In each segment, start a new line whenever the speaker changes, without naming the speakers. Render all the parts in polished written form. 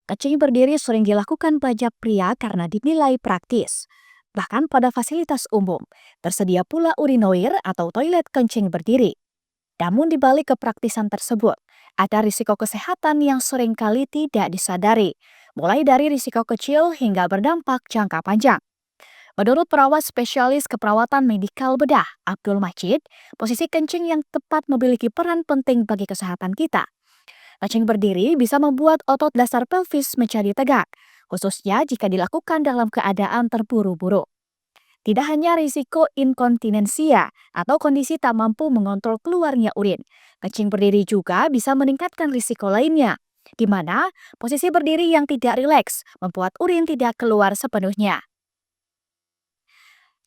Kencing berdiri sering dilakukan banyak pria karena dinilai praktis. Bahkan pada fasilitas umum, tersedia pula urinoir atau toilet kencing berdiri. Namun di balik kepraktisan tersebut, ada risiko kesehatan yang seringkali tidak disadari, mulai dari risiko kecil hingga berdampak jangka panjang. Menurut perawat spesialis keperawatan medikal bedah, Abdul Majid, posisi kencing yang tepat memiliki peran penting bagi kesehatan kita. Kencing berdiri bisa membuat otot dasar pelvis menjadi tegak, khususnya jika dilakukan dalam keadaan terburu-buru. Tidak hanya risiko inkontinensia atau kondisi tak mampu mengontrol keluarnya urin, kencing berdiri juga bisa meningkatkan risiko lainnya, di mana posisi berdiri yang tidak rileks membuat urin tidak keluar sepenuhnya.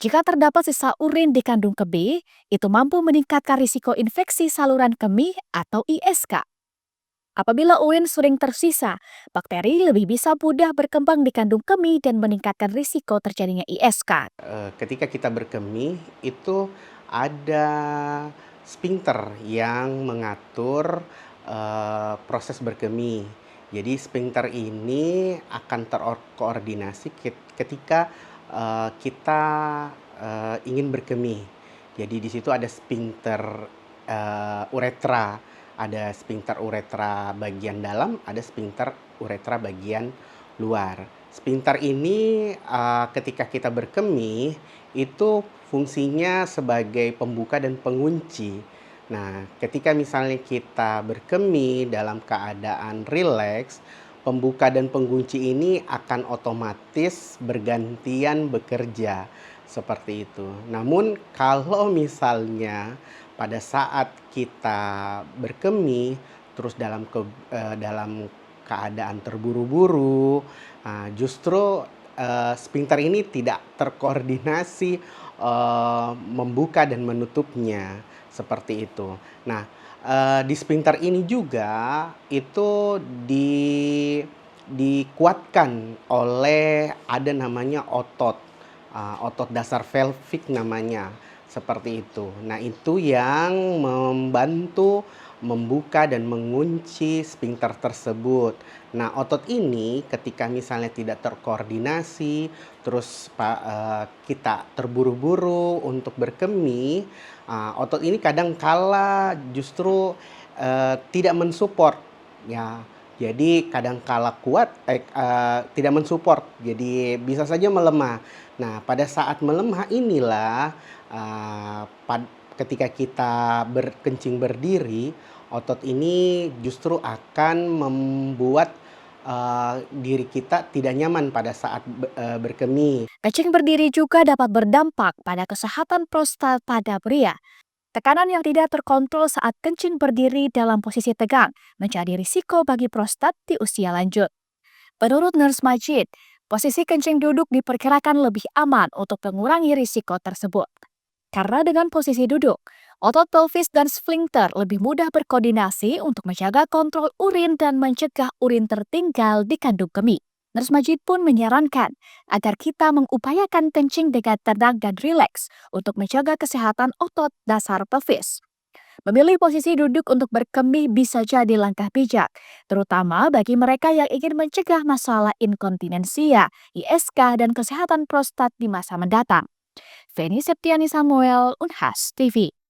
Jika terdapat sisa urin di kandung kemih, itu mampu meningkatkan risiko infeksi saluran kemih atau ISK. Apabila urin sering tersisa, bakteri lebih bisa mudah berkembang di kandung kemih dan meningkatkan risiko terjadinya ISK.
Ketika kita berkemih, itu ada sphincter yang mengatur proses berkemih. Jadi sphincter ini akan terkoordinasi ketika kita ingin berkemih. Jadi di situ ada sphincter uretra, ada sphincter uretra bagian dalam, ada sphincter uretra bagian luar. Sphincter ini ketika kita berkemih itu fungsinya sebagai pembuka dan pengunci. Nah, ketika misalnya kita berkemih dalam keadaan rileks, pembuka dan pengunci ini akan otomatis bergantian bekerja seperti itu. Namun kalau misalnya pada saat kita berkemih terus dalam keadaan terburu-buru, justru sphincter ini tidak terkoordinasi membuka dan menutupnya seperti itu. Nah, di sphincter ini juga itu dikuatkan oleh ada namanya otot dasar pelvik namanya, seperti itu. Nah, itu yang membantu membuka dan mengunci sphincter tersebut. Nah, otot ini ketika misalnya tidak terkoordinasi, terus kita terburu-buru untuk berkemih, otot ini kadang kala justru tidak mensupport, ya. Jadi kadang kala kuat, tidak mensupport, jadi bisa saja melemah. Nah, pada saat melemah inilah, eee, pad ketika kita berkencing berdiri, otot ini justru akan membuat diri kita tidak nyaman pada saat berkemih.
Kencing berdiri juga dapat berdampak pada kesehatan prostat pada pria. Tekanan yang tidak terkontrol saat kencing berdiri dalam posisi tegang menjadi risiko bagi prostat di usia lanjut. Menurut Nurse Majid, posisi kencing duduk diperkirakan lebih aman untuk mengurangi risiko tersebut. Karena dengan posisi duduk, otot pelvis dan sphincter lebih mudah berkoordinasi untuk menjaga kontrol urin dan mencegah urin tertinggal di kandung kemih. Nurse Majid pun menyarankan agar kita mengupayakan kencing dengan tenang dan rileks untuk menjaga kesehatan otot dasar pelvis. Memilih posisi duduk untuk berkemih bisa jadi langkah bijak, terutama bagi mereka yang ingin mencegah masalah inkontinensia, ISK, dan kesehatan prostat di masa mendatang. Feni Septiani Samuel, Unhas TV.